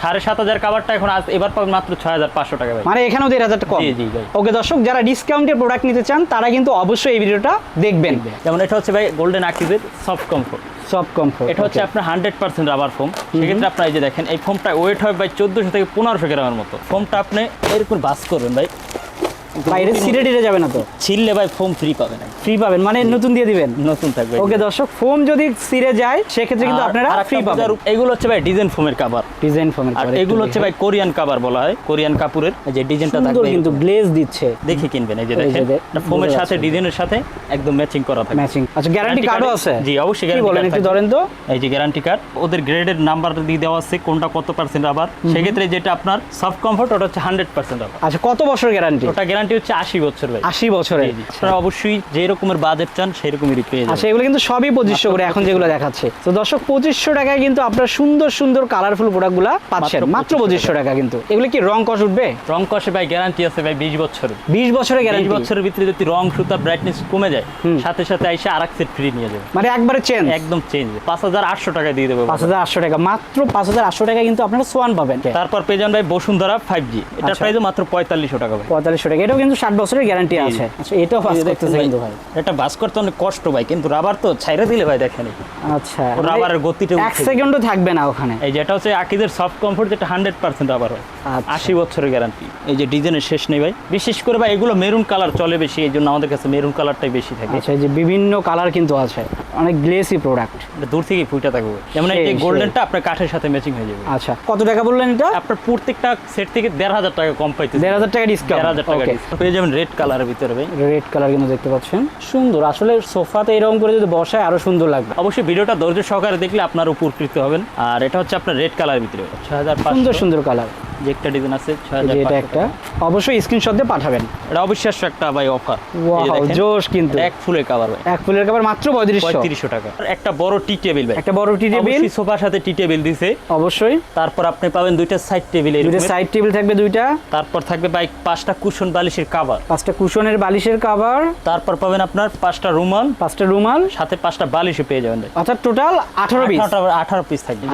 7,500 কাভারটা এখন এবার পাবেন মাত্র 6,500 টাকা ভাই। মানে এখানেও 1,500 টাকা কম। জি জি ভাই। ওকে দর্শক, যারা ডিসকাউন্টের প্রোডাক্ট নিতে চান তারা কিন্তু অবশ্যই এই ভিডিওটা দেখবেন। যেমন এটা হচ্ছে ভাই গোল্ডেন আকিজের সফট কমফোর্ট। সফট কমফোর্ট, এটা হচ্ছে আপনার 100% রাবার ফোম। সেক্ষেত্রে আপনার এই যে দেখেন এই ফোমটা ওয়েট হবে ভাই 1400 থেকে 1500 গ্রামের মতো। ফোমটা আপনি এরকম বাস করবেন ভাই, বাইরে সিরে টিরে যাবে না তো? ছিললে ভাই ফোম ফ্রি পাবেন। ফ্রি পাবেন মানে নতুন দিয়ে দিবেন? নতুন থাকবে। ওকে দর্শক, ফোম যদি সিরে যায় সেক্ষেত্রে কিন্তু আপনারা ফ্রি পাবেন। এগুলো হচ্ছে ভাই ডিজাইন ফোমের কভার। ডিজাইন ফোমের আর এগুলো হচ্ছে ভাই কোরিয়ান কভার বলা হয়। কোরিয়ান কাপড়ের এই যে ডিজাইনটা থাকবে কিন্তু গ্লেজ দিচ্ছে, দেখে কিনবেন। এই যে দেখেন ফোমের সাথে ডিজাইনের সাথে একদম ম্যাচিং করা থাকে। ম্যাচিং। আচ্ছা, গ্যারান্টি কার্ডও আছে? জি অবশ্যই গ্যারান্টি কার্ড। বলেন একটু ধরেন তো। এই যে গ্যারান্টি কার্ড, ওদের গ্রেডের নাম্বার দিয়ে দেওয়া আছে কোনটা কত পার্সেন্ট রাবার। সেক্ষেত্রে যেটা আপনার সফট কমফোর্ট ওটা হচ্ছে 100% রাবার। আচ্ছা, কত বছর গ্যারান্টি? ওটা গ্যারান্টি হচ্ছে 80 বছর ভাই। 80 বছরে? আপনারা অবশ্যই যে রকমের বাজেট চান সেই রকমই পেয়ে যাবেন। আচ্ছা, এগুলো কিন্তু সবই 2500 করে এখন যেগুলো দেখাচ্ছে। তো দর্শক, 2500 টাকায় কিন্তু আপনারা সুন্দর সুন্দর কালারফুল প্রোডাক্টগুলো পাচ্ছেন মাত্র 2500 টাকা। কিন্তু এগুলো কি রং কষ উঠবে? রং কষে ভাই গ্যারান্টি আছে ভাই 20 বছর। 20 বছরের গ্যারান্টি? 20 বছরের ভিতরে যদি রং সুতা ব্রাইটনেস কমে যায় সাথে সাথে আইসা আরেক সেট ফ্রি নিয়ে যাবে। মানে একবারে চেঞ্জ? একদম চেঞ্জ। 5800 টাকা দিয়ে দেবো। 5800 টাকা, মাত্র 5800 টাকা কিন্তু আপনারা সোয়ান পাবেন। তারপর পেয়ে যান ভাই বসুন্ধরা 5G। এটার প্রাইস মাত্র 4500 টাকা ভাই। 4500 টাকা। এটাও কিন্তু 60 বছরের গ্যারান্টি আছে। আচ্ছা, এটাও বাস করতেছে কিন্তু ভাই। এটা বাস করতে অনেক কষ্ট ভাই, কিন্তু রাবার তো ছাইরা দিলে ভাই দেখেন। আচ্ছা, রাবারের গতিটা 1 সেকেন্ডও থাকবে না ওখানে। এই যেটা হচ্ছে আকিজের সফট কমফোর্ট, যেটা 100% রাবার হয়। 80 বছরের গ্যারান্টি। এই যে ডিজাইনের শেষ নেই ভাই। বিশেষ করে ভাই এগুলো মেরুন কালার চলে বেশি, এই জন্য আমাদের কাছে মেরুন কালারটাই বেশি থাকে। আচ্ছা, এই যে বিভিন্ন কালার কিন্তু আছে, অনেক গ্লেসি প্রোডাক্ট। এটা দূর থেকে ফুটে থাকবে। যেমন এই গোল্ডেনটা আপনার কাঠের সাথে ম্যাচিং হয়ে যাবে। আচ্ছা, কত টাকা বললেন এটা? আপনার প্রত্যেকটা সেট থেকে 1,500 টাকা কম পাইতে। 1,500 টাকা ডিসকাউন্ট। 1,500 টাকা ডিসকাউন্ট পেয়ে যাবেন রেড কালারের ভিতরে ভাই। রেড কালার কিন্তু দেখতে পাচ্ছেন সুন্দর। আসলে সোফাতে এরকম করে যদি বসায় আরো সুন্দর লাগবে। অবশ্যই ভিডিওটা ধৈর্য সহকারে দেখলে আপনার উপকৃত হবেন। আর এটা হচ্ছে আপনার রেড কালারের ভিতরে 6,500। সুন্দর সুন্দর কালার। যে একটা ডিজাইন আছে 6,500। এটা একটা অবশ্যই স্ক্রিনশট দিয়ে পাঠাবেন। এটা অবিশ্বাস্য একটা ভাই অফার। ওয়াও, জোশ কিন্তু। এক ফুলের কভার ভাই। এক ফুলের কভার মাত্র 3500 টাকা। একটা বড় টি টেবিল ভাই। একটা বড় টি টেবিল। অবশ্যই সোফার সাথে টি টেবিল দিছে অবশ্যই। তারপর আপনি পাবেন দুইটা সাইড টেবিল। দুইটা সাইড টেবিল থাকবে দুইটা। তারপর থাকবে ভাই 5টা কুশন বালিশের কভার। 5টা কুশনের বালিশের কভার। তারপর পাবেন আপনার 5টা রুমাল। 5টা রুমাল সাথে 5টা বালিশও পেয়ে যাবেন ভাই। অর্থাৎ টোটাল 18 পিস। 18 পিস থাকবে।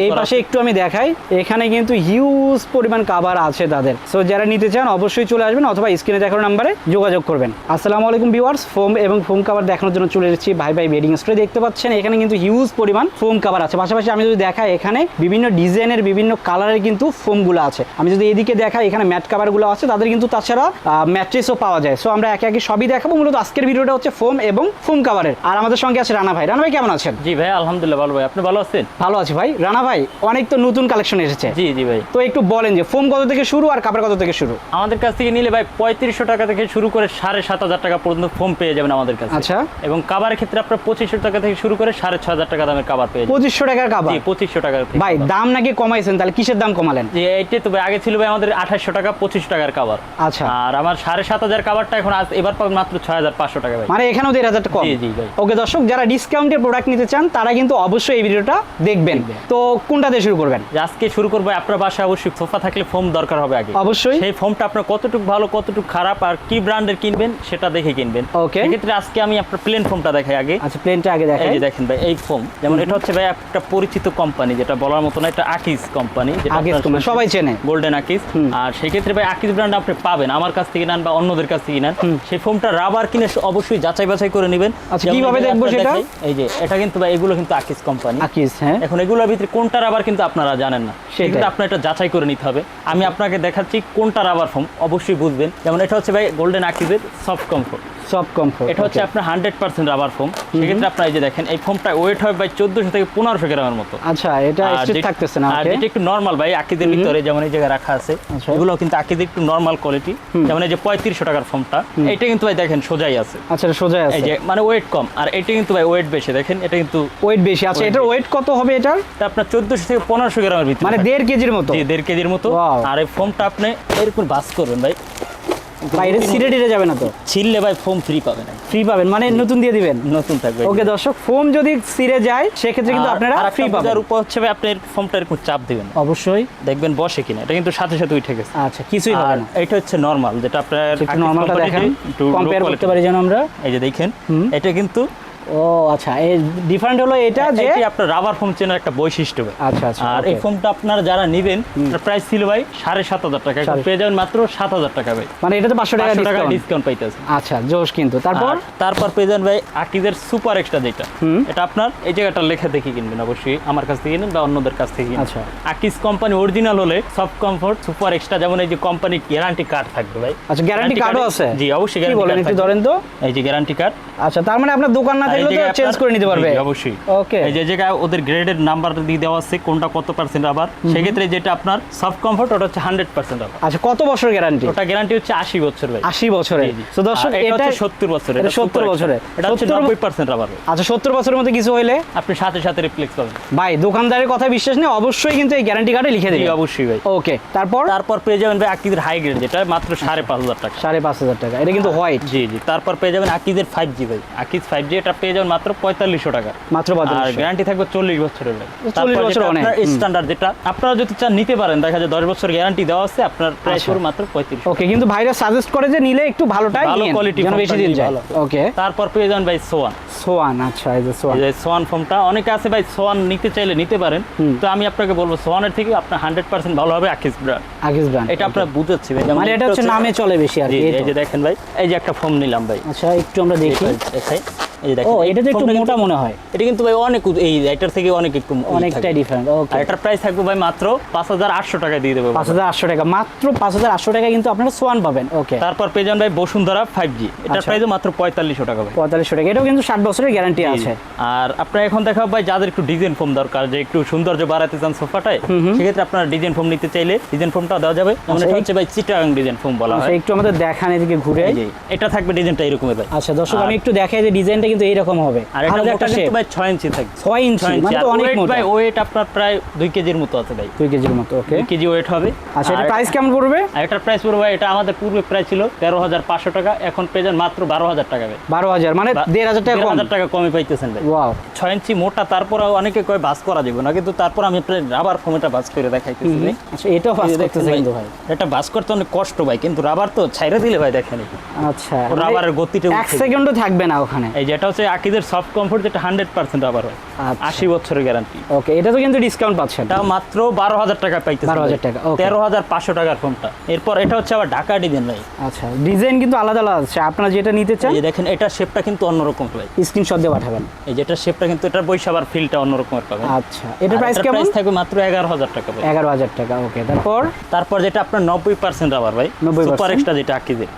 এই পাশে একটু আমি দেখাই, এখানে কিন্তু হিউজ পরিমাণ কভার আছে তাদের। সো যারা নিতে চান অবশ্যই চলে আসবেন অথবা স্ক্রিনে দেখানো নম্বরে যোগাযোগ করবেন। আসসালামু আলাইকুম ভিউয়ার্স, ফোম এবং ফোম কভার দেখানোর জন্য চলে এসেছি ভাই ভাই বেডিং স্টোরে। দেখতে পাচ্ছেন এখানে কিন্তু হিউজ পরিমাণ ফোম কভার আছে। পাশাপাশি আমি যদি দেখাই, এখানে বিভিন্ন ডিজাইনের বিভিন্ন কালারের কিন্তু ফোমগুলো আছে। আমি যদি এদিকে দেখাই, এখানে ম্যাট কভারগুলো আছে, তাদের কিন্তু তাছাড়া ম্যাট্রেসও পাওয়া যায়। সো আমরা একে একে সবই দেখাবো। মূলত আজকের ভিডিওটা হচ্ছে ফোম এবং ফোম কভারের। আর আমাদের সঙ্গে আছে রানা ভাই। রানা ভাই কেমন আছেন? জি ভাই আলহামদুলিল্লাহ ভালো ভাই। আপনি ভালো আছেন? ভালো আছি ভাই। রানা ভাই, অনেক তো নতুন কালেকশন এসেছে। জি জি ভাই। তো একটু বলেন যে ফোম কত থেকে শুরু আর কাপড় কত থেকে শুরু? আমাদের কাছ থেকে নিলে ভাই 3500 টাকা থেকে শুরু করে 7,500 টাকা পর্যন্ত ফোম পেয়ে যাবেন আমাদের কাছে। আচ্ছা। এবং কভারের ক্ষেত্রে আপনার 2500 টাকা থেকে শুরু করে 6,500 টাকা দামের কভার পেয়ে যাবেন। 2500 টাকার কভার? জি 2500 টাকার। ভাই দাম নাকি কমাইছেন, তাহলে কিসের দাম কমালেন? যে এইটা তো ভাই আগে ছিল ভাই আমাদের 2800 টাকা 25 টাকার কভার। আচ্ছা। আর আমার 7,500 কভারটা এখন এবার পাবেন মাত্র 6,500 টাকা ভাই। মানে এখানেও 1,500 টাকা কম? জি জি ভাই। ওকে দর্শক, যারা ডিসকাউন্টের প্রোডাক্ট নিতে চান তারা কিন্তু অবশ্যই এই ভিডিওটা দেখবেন। তো কোনটা দিয়ে শুরু করবেন? আজকে শুরু করবো আপনার বাসায় অবশ্যই সোফা থাকলে ফোম দরকার হবে আগে। অবশ্যই। সেই ফোমটা আপনার কতটুকু ভালো কতটুকু খারাপ আর কি ব্র্যান্ডের কিনবেন সেটা দেখে কিনবেন। ওকে। এক্ষেত্রে আজকে আমি আপনার প্লেন ফোমটা দেখাই আগে। আচ্ছা, প্লেনটা আগে দেখাই। এই যে দেখেন ভাই এই ফোম, যেমন এটা হচ্ছে ভাই একটা পরিচিত কোম্পানি, যেটা বলার মতো না, এটা আকিজ কোম্পানি, যেটা সবাই চেনে, গোল্ডেন আকিজ। আর সেই ক্ষেত্রে ভাই আকিজ ব্র্যান্ড আপনি পাবেন আমার কাছ থেকে নেন বা অন্যদের কাছ থেকে নেন, সেই ফোমটা রাবার কিনে অবশ্যই যাচাই বাছাই করে নেবেন। আচ্ছা, কিভাবে দেখবো সেটা? এই যে এটা কিন্তু ভাই এগুলো কিন্তু আকিজ কোম্পানি। আকিজ, হ্যাঁ। এখন এগুলোর ভিতরে কোনটা রাবার কিন্তু আপনারা জানেন না, সেটা আপনার এটা যাচাই করে নিতে হবে। আমি আপনাকে দেখাচ্ছি কোনটা রাবার ফোম, অবশ্যই বুঝবেন। যেমন এটা হচ্ছে ভাই গোল্ডেন আকিজের সফট কমফোর্ট। Soft comfort. এটা হচ্ছে আপনার 100% রাবার ফোম। সেক্ষেত্রে আপনার এই যে দেখেন এই ফোমটা ওয়েট হবে ভাই 1400 থেকে 1500 গ্রামের মতো। আচ্ছা, এটা স্ট্রেট থাকতেছে না? আর এটা একটু নরমাল ভাই আকিজের ভিতরে, যেমন এই জায়গায় রাখা আছে, এগুলো কিন্তু আকিজের একটু নরমাল কোয়ালিটি। যেমন এই যে 3500 টাকার ফোমটা, এটা কিন্তু ভাই দেখেন সোজাই আছে। আচ্ছা, সোজাই আছে, এই যে মানে ওয়েট কম। আর এটা কিন্তু ভাই ওয়েট বেশি, দেখেন এটা কিন্তু ওয়েট বেশি। আচ্ছা, এটার ওয়েট কত হবে? এটার আপনার 1400 থেকে 1500 গ্রামের ভিতরে, মানে 1.5 কেজির মতো। জি 1.5 কেজির মতো। আর এই ফোমটা আপনি এরকম বাস করবেন ভাই, বাইরে সিরে টিরে যাবে না তো? ছিললে ভাই ফোম ফ্রি পাবেন। ফ্রি পাবেন মানে নতুন দিয়ে দিবেন? নতুন থাকবে। ওকে দর্শক, ফোম যদি সিরে যায় সেক্ষেত্রে কিন্তু আপনারা ফ্রি পাবেন। আর উপর হচ্ছে ভাই আপনি ফোমটা এরকম চাপ দিবেন, অবশ্যই দেখবেন বসে কিনা। এটা কিন্তু সাথে সাথে উঠে গেছে। আচ্ছা, কিছুই হবে না। এটা হচ্ছে নরমাল, যেটা আপনার একটু নরমালটা দেখেন, কম্পেয়ার করতে পারি যেন আমরা। এই যে দেখেন এটা কিন্তু ও আচ্ছা, এই ডিফারেন্ট হলো এটা যে এটি আপনার রাবার ফোম চেনার একটা বৈশিষ্ট্য ভাই। আচ্ছা আচ্ছা, আর এই okay. ফোমটা আপনারা যারা নেবেন প্রাইস ছিল ভাই 7,500 টাকা, এখন পেয়ে যাবেন মাত্র 7,000 টাকা ভাই। মানে এটাতে 500 টাকা 500 টাকা ডিসকাউন্ট। ডিসকাউন্ট পাইতেছে। আচ্ছা জোশ কিন্তু। তারপর পেয়ে যাবেন ভাই আকিজের সুপার এক্সট্রা যেটা, এটা আপনার এই জায়গাটা লেখা দেখে কিনবেন, অবশ্যই আমার কাছ থেকে কিনবেন বা অন্যদের কাছ থেকে কিনবেন। আচ্ছা। আকিজ কোম্পানি অরিজিনাল হলে সফট কমফোর্ট সুপার এক্সট্রা, যেমন এই যে কোম্পানি গ্যারান্টি কার্ড থাকবে ভাই। আচ্ছা, গ্যারান্টি কার্ডও আছে? জি অবশ্যই কি গ্যারান্টি বলেন, কার্ড একটু ধরেন তো। এই যে গ্যারান্টি কার্ড। আচ্ছা, তার মানে আপনার দোকান না থাকলে তো চেঞ্জ করে নিতে পারবে? জি, অবশ্যই। ওকে। এই যে জায়গায় ওদের গ্রেডের নাম্বার দিয়ে দেওয়া আছে কোনটা কত পার্সেন্ট আবার, সেক্ষেত্রে যেটা আপনার সফট কমফোর্ট ওটা হচ্ছে 100% আবার। আচ্ছা, কত বছর গ্যারান্টি? ওটা গ্যারান্টি হচ্ছে 80 বছর ভাই। 80 বছরে। জি, জি। তো দর্শক আর এটা এটা হচ্ছে 70 বছরের। এটা 70 বছরের। এটা হচ্ছে 90% আবার। আচ্ছা, 70 বছরের মধ্যে কিছু হইলে আপনি সাথে সাথে রিপ্লেস পাবেন ভাই। দোকানদারের কথা বিশ্বাস নেই, অবশ্যই কিন্তু এই গ্যারান্টি কার্ডে লিখে জি, দিবেন। অবশ্যই ভাই। ওকে, তারপর পেয়ে যাবেন ভাই আকিজের হাই গ্রেড, যেটা মাত্র 5,500 টাকা। 5,500 টাকা, এটা কিন্তু হোয়াইট। জি জি। তারপর পেয়ে যাবেন আকিজের 5G ভাই। আকিজ 5G এটা পেয়ে যাবেন মাত্র 4,500 টাকা। মাত্র আর 4500। গ্যারান্টি থাকবে 40 বছরের ভাই। 40 বছর অনেক। স্ট্যান্ডার্ড যেটা আপনারা যদি চান নিতে পারেন, দেখা যায় 10 বছর গ্যারান্টি দেওয়া আছে, আপনার প্রাইস আচ্ছা। পুরো মাত্র 3500। ওকে, কিন্তু ভাইরা সাজেস্ট করে যে নিলে একটু ভালোটাই ভালো নিন, কোয়ালিটি যেন বেশি দিন যায়। ওকে। তারপর পেয়ে যাবেন ভাই সোয়ান। সোয়ান, আচ্ছা, এই যে সোয়ান। এই যে সোয়ান ফোমটা অনেকে আছে ভাই, সোয়ান নিতে চাইলে নিতে পারেন, তো আমি আপনাকে বলবো সোয়ানের থেকে আপনার 100% ভালো হবে আকিজ ব্র্যান্ড। আকিজ ব্র্যান্ড, এটা আপনারা বুঝাচ্ছি ভাই, যেমন মানে এটা হচ্ছে নামে চলে বেশি আর জি, কি। এই এই যে দেখেন ভাই, এই যে একটা ফোম নিলাম ভাই। আচ্ছা, একটু আমরা দেখি। দেখাই, এই যে ও, দেখেন এটা তো একটু ফোমটা মোটা কিন্তু- মনে হয়। এটা কিন্তু ভাই অনেক এই এটার থেকে অনেক একটু অনেকটাই ডিফারেন্ট। ওকে। আর এটার প্রাইস থাকবে ভাই মাত্র 5,800 টাকা দিয়ে দেবো। 5,800 টাকা, মাত্র 5,800 টাকা কিন্তু আপনারা সোয়ান পাবেন। ওকে। তারপর পেয়ে যান ভাই বসুন্ধরা 5G, এটার আচ্ছা। প্রাইস মাত্র 4,500 টাকা ভাই। 4,500 টাকা, এটাও কিন্তু 60 বছরের গ্যারান্টি আছে। আর আপনারা এখন দেখাবো ভাই যাদের একটু ডিজাইন ফোম দরকার, যে একটু সৌন্দর্য বাড়াতে চান সোফাটায়, সেক্ষেত্রে আপনারা ডিজাইন ফোম নিতে চাইলে ডিজাইন ফোমটা দেওয়া যাবে। যেমন এটা হচ্ছে ভাই চিটাগাং ডিজাইন ফোম বলা আচ্ছা, হয়। একটু আমাদের দেখান এদিকে ঘুরে। এই যে এটা থাকবে ডিজাইনটা এরকমের ভাই। আচ্ছা দর্শক, আমি একটু দেখাই যে ডিজাইনটা কিন্তু এইরকম হবে। আর এটা আলাদা মোটা shape। কিন্তু ভাই 6 ইঞ্চি থাকবে। 6 ইঞ্চি, 6 মানে ইঞ্চি। তো আর অনেক ওয়েট মোটা। ভাই, ওয়েট আপনার প্রায় 2 কেজির মতো আছে ভাই। 2 কেজির মতো। ওকে। 2 কেজি ওয়েট হবে। আচ্ছা, এটা আর প্রাইস কেমন পড়বে? আর এটার প্রাইস পড়বে ভাই, এটা আমাদের পূর্বে প্রাইস ছিল 13,500 টাকা, এখন পেয়ে যান মাত্র 12,000 টাকা ভাই। 12,000, মানে 1,500 টাকা কম। 1,500 টাকা কমে পাইতেছেন ভাই। ওয়াও। 6 ইঞ্চি মোটা, তারপরেও অনেকে কয় বাস করা যাবে না, কিন্তু তারপর আমি আপনার রাবার ফোমটা বাস করে দেখাইতেছি ভাই। আচ্ছা, এটাও ফাস্ট এই যে দেখছেন করতেছে ভাই, কিন্তু ভাই। এটা বাস করতে অনেক কষ্ট ভাই, কিন্তু রাবার তো ছাইরা দিলে ভাই দেখেন আচ্ছা, রাবারের গতিটা 1 সেকেন্ডও থাকবে না ওখানে। এই যেটা হচ্ছে আকিজের সফট কমফোর্ট, যেটা 100% রাবার হয়, আচ্ছা। 80 বছরের গ্যারান্টি। ওকে, এটা তো কিন্তু ডিসকাউন্ট পাচ্ছেন। এটা মাত্র 12,000 টাকা পাইতেছেন। 12,000 টাকা, okay. 13,500 টাকার ফোনটা। এরপর এটা হচ্ছে আবার ঢাকা ডিজাইন ভাই। আচ্ছা, ডিজাইন কিন্তু আলাদা আলাদা আছে, আপনারা যেটা নিতে চান এই যে দেখেন, এটা শেপটা কিন্তু অন্যরকম ভাই। স্ক্রিনশট দিয়ে পাঠাবেন। এই যেটা শেপটা কিন্তু, এটার বৈশাবার ফিলটা অন্যরকম পাবেন। আচ্ছা, এটার প্রাইস কেমন? প্রাইস থাকবে মাত্র 11,000 টাকা ভাই। 11,000 টাকা। ওকে, তারপর যেটা আপনার 90% রাবার ভাই, 90% সুপার এক্সট্রা যেটা আকিজের,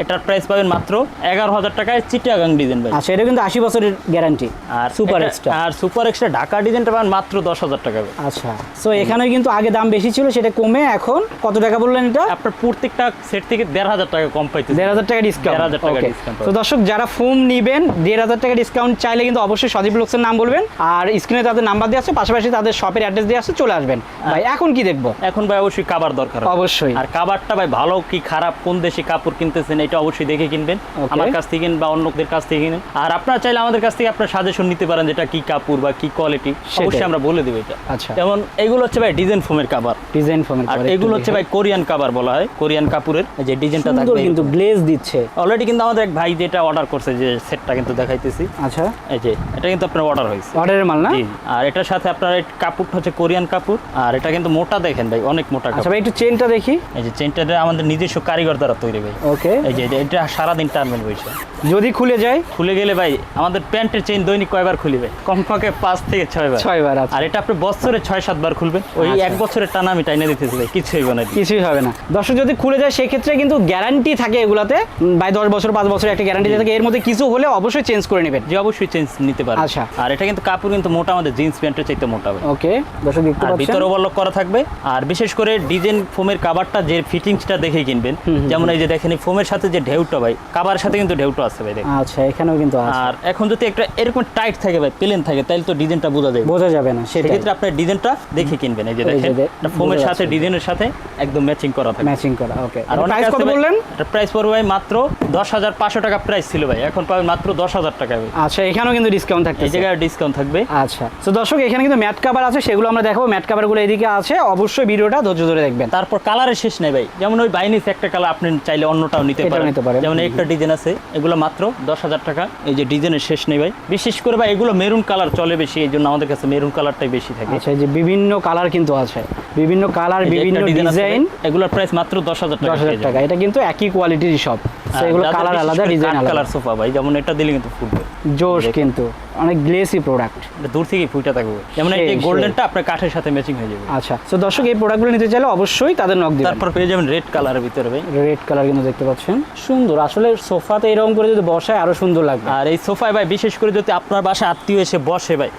এটার প্রাইস পাবেন মাত্র 11,000 টাকায় চিটাগাং ডিজাইন ভাই। আচ্ছা, এটা কিন্তু 80 বছরের গ্যারান্টি। আর সুপার এটা- এক্সট্রা। আর সুপার এক্সট্রা ঢাকা ডিজাইনটা পাবেন মাত্র 10,000 টাকা ভাই। আচ্ছা, সো এখানে কিন্তু আগে দাম বেশি ছিল, সেটা কমে এখন কত টাকা বললেন এটা? আপনার প্রত্যেকটা সেট থেকে 1,500 টাকা কম পাইতেছে। 1,500 টাকা ডিসকাউন্ট। 1,500 টাকা discount তো দর্শক, যারা ফোম নিবেন 1,500 টাকা ডিসকাউন্ট চাইলে কিন্তু অবশ্যই সদীপ ব্লগসের নাম বলবেন, আর স্ক্রিনে তাদের নাম্বার দেওয়া আছে, পাশাপাশি তাদের শপের অ্যাড্রেস দেওয়া আছে, চলে আসবেন। ভাই এখন কি দেখবো? এখন ভাই অবশ্যই কাবার দরকার হবে। অবশ্যই। আর কাবারটা ভাই ভালো কি খারাপ, কোন দেশে কাপড় কিনতেছেন এটা অবশ্যই দেখে কিনবেন। Okay. আমার কাছ থেকে কিনবেন বা অন্যদের কাছ থেকে কিনেন। আর আপনারা চাইলে আমাদের কাছ থেকে আপনার সাজেশন নিতে পারেন, যেটা কি কাপড় বা কি কোয়ালিটি, সেটাই। অবশ্যই আমরা বলে দেব এটা। আচ্ছা। যেমন এগুলো হচ্ছে ভাই ডিজাইন ফোমের কাবার, ডিজাইন ফোমের আর এগুলো হচ্ছে ভাই কোরিয়ান কাবার বলা হয়। কোরিয়ান কাপড়ের এই যে ডিজাইনটা সুন্দর থাকবে, কিন্তু গ্লেজ দিচ্ছে। অলরেডি কিন্তু আমাদের এক ভাই যেটা অর্ডার করছে, যে সেটটা কিন্তু দেখাইতেছি। আচ্ছা, এই যে এটা কিন্তু আপনার অর্ডার হয়েছে। অর্ডারের মাল না? জি, আর এটার সাথে আপনার এই কাপড়টা হচ্ছে কোরিয়ান কাপড়, আর এটা কিন্তু মোটা দেখেন ভাই, অনেক মোটা আচ্ছা কাপড়। ভাই, একটু চেনটা দেখি। এই যে চেনটা আমাদের নিজস্ব কারিগর দ্বারা তৈরি ভাই। ওকে। এই যে এটা সারাদিন টার্মেল বইছে, যদি খুলে যায়? খুলে গেলে ভাই আমাদের প্যান্টের চেইন দৈনিক কয়বার খুলিবে? কমপক্ষে 5 থেকে 6 বার। 6 বার। আচ্ছা, আর এটা আপনি বছরে 6-7 বার খুলবেন। ওই আচ্ছা। 1 বছরের টানা আমি টাইনে দিতেছি ভাই, কিছুই হবে না। কিছুই হবে না। দর্শক, যদি খুলে যায় সেক্ষেত্রে কিন্তু গ্যারান্টি থাকে এগুলাতে, ভাই 10 বছর 5 বছর একটা গ্যারান্টি থাকে। এর মধ্যে কিছু হলে অবশ্যই চেঞ্জ করে নেবেন। যে অবশ্যই চেঞ্জ নিতে পারে। আচ্ছা। আর এটা কিন্তু কাপড় কিন্তু মোটা, আমাদের জিন্স প্যান্টের চাইতে মোটা ভাই। ওকে, দর্শক দেখতে আর পাচ্ছেন। ভিতরে ওভারলক করা থাকবে। আর বিশেষ করে ডিজাইন ফোমের কাভারটা যে ফিটিংসটা দেখে কিনবেন, যেমন এই যে দেখেন এই ফোমের সাথে যে ঢেউটা ভাই, কাভারের সাথে কিন্তু ঢেউটা আছে ভাই দেখেন। আচ্ছা, এখানেও কিন্তু আছে। আর এখন যদি একটা এরকম টাইট থাকে ভাই, প্লেন থাকে, তাহলে তো ডিজাইনটা বোঝা যায়, বোঝা যাবে না। সেটাই, সেক্ষেত্রে আপনার ডিজাইনটা দেখে কিনবেন। এই যে এই যে দেখেন বোঝা ফোমের সাথে যাচ্ছে। ডিজাইনের সাথে একদম ম্যাচিং করা থাকে। ম্যাচিং করা। ওকে, আর প্রাইস কত বললেন? এটা প্রাইস পড়বে ভাই মাত্র 10,500 টাকা প্রাইস ছিল ভাই, এখন পাবেন মাত্র 10,000 টাকায় ভাই। আচ্ছা, এখানেও কিন্তু ডিসকাউন্ট থাকবে, এই জায়গায় ডিসকাউন্ট থাকবে। আচ্ছা, তো দর্শক এখানে কিন্তু ম্যাট কভার আছে, সেগুলো আমরা দেখাবো। ম্যাট কভারগুলো এদিকে আছে, অবশ্যই ভিডিওটা ধৈর্য ধরে দেখবেন। তারপর কালারের শেষ নেই ভাই, যেমন ওই বাইনিস একটা কালার আপনি চাইলে অন্যটাও নিতে পারেন, যেমন একটা ডিজাইন আছে, এগুলো মাত্র 10,000 টাকা। এই যে ডিজাইনের শেষ নেই ভাই, বিশেষ করে ভাই এগুলো মেরুন কালার চলে বেশি, এই জন্য আমাদের কাছে মেরুন কালারটাই বেশি থাকে। আচ্ছা, এই যে বিভিন্ন কালার কিন্তু আছে, বিভিন্ন কালার, বিভিন্ন ডিজাইন, এগুলোর প্রাইস মাত্র 10,000 টাকা। 10,000 টাকা। এটা কিন্তু একই কোয়ালিটির সব, সেগুলো কালার আলাদা, ডিজাইন আলাদা। কালার সোফা ভাই, যেমন এটা দিলে কিন্তু ফুটবে জোশ, কিন্তু অনেক গ্লেসি প্রোডাক্ট, দূর থেকে ফুটে থাকবে। যেমন এই গোল্ডেনটা আপনার কাঠের সাথে ম্যাচিং হয়ে যাবে। আচ্ছা, তো দর্শক এই প্রোডাক্টগুলো নিতে চাইলে অবশ্যই তাদের নক দিবেন। তারপর পেয়ে যাবেন রেড কালারের ভিতরে ভাই, রেড কালার কিন্তু দেখতে পাচ্ছেন, সুন্দর। আসলে সোফাতে এরকম করে যদি বসায় আরো সুন্দর লাগবে। আর এই সোফায় ভাই বিশেষ করে যদি আপনার বাসায় আত্মীয় এসে বসে ভাই,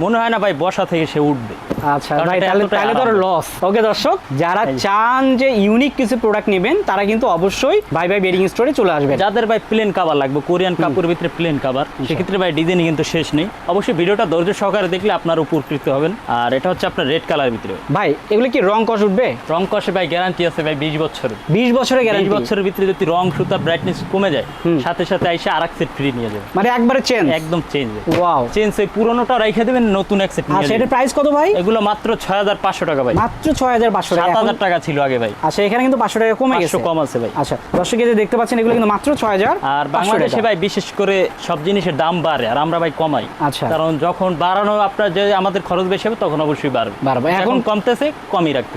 মনে হয় না ভাই বসা থেকে সে উঠবে। আচ্ছা ভাই, তাহলে তো লস। ওকে দর্শক, যারা চান যে ইউনিক কিছু প্রোডাক্ট নেবেন, তারা কিন্তু অবশ্যই ভাই বেডিং স্টোরে চলে আসবেন। যাদের ভাই প্লেন কাভার লাগবে, কোরিয়ান কাপড়ের ভিতরে প্লেন কাভার, সেক্ষেত্রে ভাই ডিজাইন কিন্তু শেষ নেই। অবশ্যই ভিডিওটা ধৈর্য সহকারে দেখলে আপনার উপকৃত হবেন। আর এটা হচ্ছে আপনার রেড কালারের ভিতরে ভাই, এগুলো কি রং কষ উঠবে? রং কষে ভাই গ্যারান্টি আছে ভাই 20 বছরের। 20 বছরের গ্যারান্টি? 20 বছরের ভিতরে যদি রং সুতা ব্রাইটনেস কমে যায়, সাথে সাথে আইসা আরেক সেট ফ্রি নিয়ে যাবে, মানে একবারে চেঞ্জ, একদম চেঞ্জ। ওয়াও, চেঞ্জ, এই পুরোনোটা রেখে দেবেন, নতুন এক সেট নিয়ে আচ্ছা, যাবেন। এটার প্রাইস কত ভাই? এগুলো মাত্র 6,500 টাকা ভাই, মাত্র 6,500 টাকা। 7,000 টাকা ছিল আগে ভাই। আচ্ছা, এখানে কিন্তু 500 টাকা কমে গেছে, 500 কম আছে ভাই। আচ্ছা, দর্শক এই যে দেখতে পাচ্ছেন, এগুলো কিন্তু মাত্র 6,000। আর বাংলাদেশে ভাই বিশেষ করে সব জিনিসের দাম বাড়ে, আর আমরা ভাই কমাই। আচ্ছা, কারণ যখন বাড়ানো আপনার যে আমাদের খরচ বেশি হবে, তখন অবশ্যই বাড়বে। এখন কমতেছে, কমই রাখবে।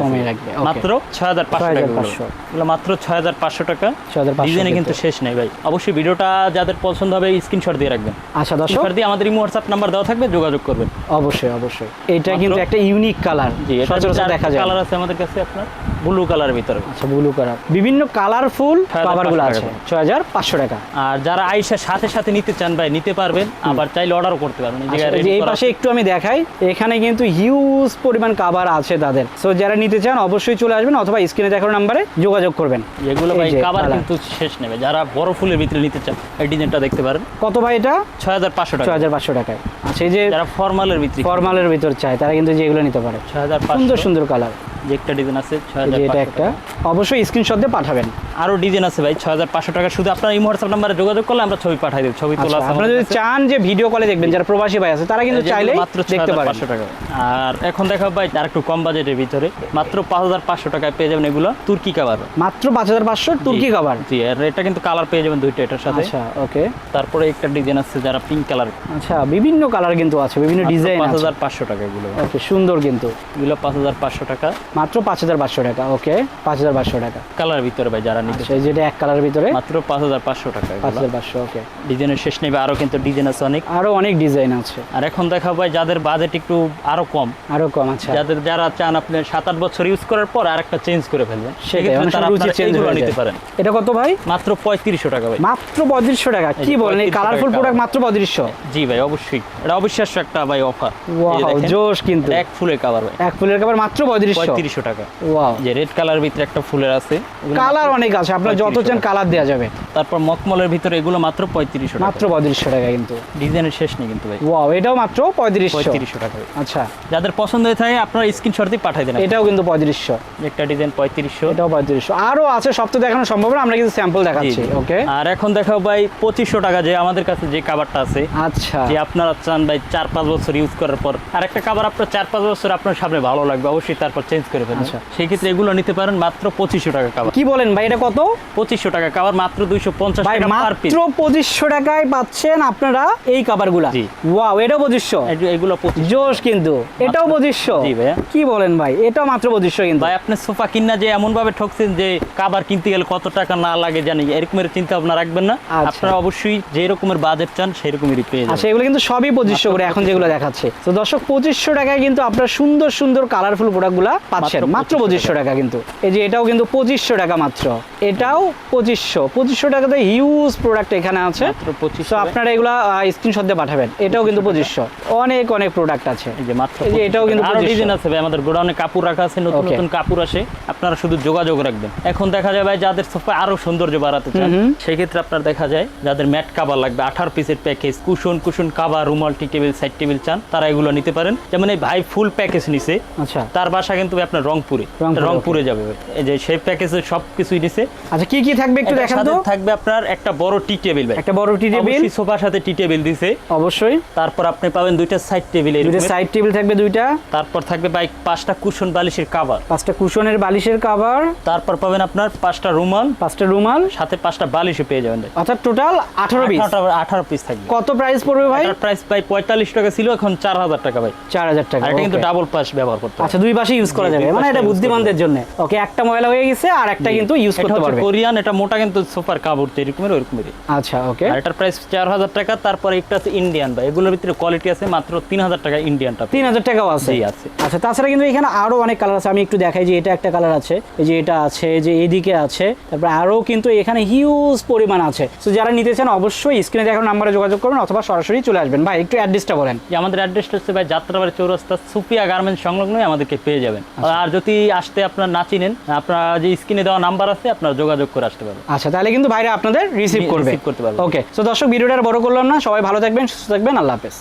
মাত্র 6,500 টাকা, এগুলো মাত্র 6,500 টাকা। ডিজাইনে কিন্তু শেষ নেই ভাই। অবশ্যই ভিডিওটা যাদের পছন্দ হবে স্ক্রিনশট দিয়ে রাখবেন। আচ্ছা দর্শক, স্ক্রিনশট দিয়ে আমাদের ইমো হোয়াটসঅ্যাপ নাম্বার দেওয়া থাকবে, যোগাযোগ করবেন। অবশ্যই অবশ্যই। এটা কিন্তু একটা ইউনিক কালার, জি, এটা সচরাচর দেখা যায়। কালার আছে আমাদের কাছে আপনার ব্লু কালারের ভিতরে। আচ্ছা, ব্লু কালার, বিভিন্ন কালারফুল কভারগুলো আছে, 6,500 টাকা। আর যারা আইসার সাথে সাথে নিতে চান ভাই, নিতে পারবেন, আবার চাইলে অর্ডারও করতে পারবেন। এই পাশে একটু আমি দেখাই, এখানে কিন্তু হিউজ পরিমাণ কভার আছে তাদের। সো যারা নিতে চান অবশ্যই চলে আসবেন, অথবা স্ক্রিনে দেখানো নম্বরে যোগাযোগ করবেন। এগুলো ভাই কভার কিন্তু শেষ নেবে। যারা বড় ফুলের ভিতরে নিতে চান, এই ডিজাইনটা দেখতে পারেন। কত ভাই এটা? 6,500 টাকা। 6,500 টাকায়। আচ্ছা, এই যে যারা ফর্মালের ভিতর চায়, তারা কিন্তু যেগুলো নিতে পারে। 6,500। সুন্দর সুন্দর কালার, যে একটা ডিজাইন আছে 6,500, এটা একটা, অবশ্যই স্ক্রিনশট দিয়ে পাঠাবেন। আরো ডিজাইন আছে ভাই 6,500 টাকা। শুধু আপনার ইমো হোয়াটসঅ্যাপ নাম্বারে যোগাযোগ করলে আমরা ছবি পাঠাই দেব। ছবি তোলা আছে। আপনারা যদি চান যে ভিডিও কলে দেখবেন, যারা প্রবাসী ভাই আছে, তারা কিন্তু চাইলে মাত্র দেখতে পারেন। 6,500 টাকা। আর এখন দেখাবো ভাই আর একটু কম বাজেটের ভিতরে, মাত্র 5,500 টাকায় পেয়ে যাবেন এগুলো তুর্কি কভার। মাত্র 5,500 তুর্কি কভার? জি, আর এটা কিন্তু কালার পেয়ে যাবেন দুইটা এটার সাথে। আচ্ছা, ওকে। তারপরে একটা ডিজাইন আছে যারা পিঙ্ক কালার। আচ্ছা, বিভিন্ন কালার কিন্তু আছে, বিভিন্ন ডিজাইন আছে। 5,500 টাকা এগুলো। ওকে, সুন্দর কিন্তু এগুলো 5,500 টাকা, মাত্র 5,500 টাকা। ওকে, 5,500 টাকা কালার ভিতরে ভাই যারা নিতে চাই, যেটা এক কালারের ভিতরে মাত্র 5,500 টাকা। 5,500। ওকে, ডিজাইনের শেষ নেবে, আরো কিন্তু ডিজাইন আছে অনেক, আরো অনেক ডিজাইন আছে। আর এখন দেখাবো ভাই যাদের বাজেট একটু আরো কম। আচ্ছা, যারা চান আপনি 7-8 বছর ইউজ করার পর আরেকটা চেঞ্জ করে ফেলবেন, সেক্ষেত্রে তারা রুচি চেঞ্জ করে নিতে পারেন। এটা কত ভাই? মাত্র 3,500 টাকা ভাই। মাত্র 3,500 টাকা? কি বলেন, এই কালারফুল প্রোডাক্ট মাত্র 3,500? জি ভাই, অবশ্যই এটা অবিশ্বাস্য একটা ভাই অফার। ওয়াও, জোশ কিন্তু। এক ফুলের কভার ভাই, এক ফুলের কভার মাত্র 3,500 টাকা। ওয়াও, যে রেড কালার ভিতরে একটা ফুলের আছে, কালার অনেক আছে, আপনারা যত চান কালার দেওয়া যাবে। তারপর মকমলের ভিতরে এগুলো মাত্র 3,500 টাকা। মাত্র 3,500 টাকা কিন্তু, ডিজাইনের শেষ নেই কিন্তু ভাই। ওয়াও, এটাও মাত্র 3,500 টাকা ভাই। আচ্ছা, যাদের পছন্দ হয়ে থাকে আপনারা স্ক্রিনশট দিয়ে পাঠিয়ে দেন। এটাও কিন্তু 3,500। একটা ডিজাইন 3,500, এটাও 3,500। আরো আছে, সব তো দেখানো সম্ভব না, আমরা কিন্তু স্যাম্পল দেখাচ্ছি। ওকে, আর এখন দেখাও ভাই 2,500 টাকা, যে আমাদের কাছে যে কভারটা আছে। আচ্ছা, যে আপনারা চান ভাই 4-5 বছর ইউজ করার পর আরেকটা কভার আপনার 4-5 বছর আপনার সামনে ভালো লাগবে, অবশ্যই তারপর চেঞ্জ করে ফেলবেন। সেই ক্ষেত্রে এগুলো নিতে পারেন মাত্র 2,500 টাকা কভার। কি বলেন ভাই, এটা কত? 2,500 টাকা কভার, মাত্র 250 টাকা পার পিস। মাত্র 2,500 টাকায় পাচ্ছেন আপনারা এই কভারগুলো। জি, ওয়াও, এটাও 2,500? এগুলো 2,500 জোশ কিন্তু, এটাও 2,500? জি ভাই। কি বলেন ভাই, এটাও মাত্র 2,500 কিন্তু? ভাই আপনি সোফা কিনা যে এমন ভাবে ঠকছেন যে কভার কিনতে গেলে কত টাকা না লাগে জানি, এরকমের চিন্তা ভাবনা রাখবেন না। আপনারা অবশ্যই যে রকমের বাজেট চান সেই রকমেরই পেয়ে যাবেন। আচ্ছা, এগুলো কিন্তু সবই 2,500 করে এখন যেগুলো দেখাচ্ছে। তো দর্শক, 2,500 টাকায় কিন্তু আপনারা সুন্দর সুন্দর কালারফুল প্রোডাক্টগুলো পাচ্ছেন মাত্র 2,500 টাকা কিন্তু। এই যে এটাও কিন্তু 2,500 টাকা মাত্র, এটাও 2,500 টাকাতে হিউজ প্রোডাক্ট এখানে আছে। তো আপনারা এগুলো স্ক্রিনশট দিয়ে পাঠাবেন। এটাও কিন্তু 2,500, অনেক অনেক প্রোডাক্ট আছে। এই যে মাত্র, এই যে এটাও কিন্তু আরো ডিজাইন আছে ভাই, আমাদের গোডাউনে কাপড় রাখা আছে, নতুন নতুন কাপড় আসে, আপনারা শুধু যোগাযোগ রাখবেন। এখন দেখা যায় ভাই যাদের সোফা আরো সৌন্দর্য বাড়াতে চান, সেই ক্ষেত্রে আপনার দেখা যায় যাদের ম্যাট কভার লাগবে 18 পিসের প্যাকেজ, কুশন কভার, রুমাল, টি টেবিল, সাইড টেবিল চান, তারা এগুলো নিতে পারেন। যেমন এই ভাই ফুল প্যাকেজ নিছে, আচ্ছা, তার বাসা কিন্তু আপনার রংপুরে যাবে। এই যে সেই প্যাকেজে সবকিছুই নিছে। আচ্ছা, কি কি থাকবে একটু দেখান তো। থাকবে থাকবে আপনার একটা বড় টি টেবিল ভাই, একটা বড় টি টেবিল, অবশ্যই সোফার সাথে টি টেবিল দিছে অবশ্যই। তারপর আপনি পাবেন দুইটা সাইড টেবিল, দুইটা সাইড টেবিল থাকবে দুইটা। তারপর থাকবে ভাই 5টা কুশন বালিশের কভার, 5টা কুশনের বালিশের কভার। তারপর পাবেন আপনার 5টা রুমাল, 5টা রুমাল, সাথে 5টা বালিশও পেয়ে যাবেন ভাই। অর্থাৎ টোটাল 18 পিস। 18 পিস থাকবে। কত প্রাইস পড়বে ভাই? এটার প্রাইস ভাই 45 টাকা ছিল, এখন 4000 টাকা ভাই। 4000 টাকা। আর এটা কিন্তু okay। ডাবল পাশ ব্যবহার করতে হবে। আচ্ছা, দুই পাশে ইউজ করা জি, যাবে, দুই মানে পাশে এটা use বুদ্ধিমানদের জন্য। ওকে, একটা ময়লা হয়ে গেছে আর একটা কিন্তু ইউজ এটা করতে হচ্ছে পারবে। কোরিয়ান, এটা মোটা কিন্তু সোফার কাপড় এরকমের ওরকমেরই। আচ্ছা, ওকে। আর এটার প্রাইস 4000 টাকা। তারপরে একটা আছে ইন্ডিয়ান ভাই, এগুলোর ভিতরে কোয়ালিটি আছে মাত্র 3000 টাকা ইন্ডিয়ানটা। 3000 টাকাও আছে? জি আছে। আচ্ছা, তাছাড়া কিন্তু এখানে আরো অনেক কালার আছে, আমি একটু দেখাই। যে এটা একটা কালার আছে, এই যে এটা আছে, এই যে এইদিকে আছে, তারপর আরো কিন্তু এখানে হিউজ পরিমাণ আছে। তো যারা নিতে চান অবশ্যই স্ক্রিনে দেখানো নাম্বারে যোগাযোগ করবেন অথবা সরাসরি চলে আসবেন। ভাই একটু অ্যাড্রেসটা বলেন। যে আমাদের অ্যাড্রেসটা হচ্ছে ভাই যাত্রাবাড়ি চৌরাস্তা সুফিয়া গার্মেন্টস সংলগ্নই আমাদেরকে পেয়ে যাবেন। আর যদি আসতে আপনার না চিনেন, আপনারা যে স্ক্রিনে দেওয়া নাম্বার আছে আপনারা যোগাযোগ করে আসতে পারবেন। আচ্ছা, তাহলে কিন্তু ভাইরা আপনাদের রিসিভ করবে। রিসিভ করতে পারবে। ওকে, তো দর্শক ভিডিওটা আর বড় করলাম না, সবাই ভালো থাকবেন, সুস্থ থাকবেন, আল্লাহ হাফেজ।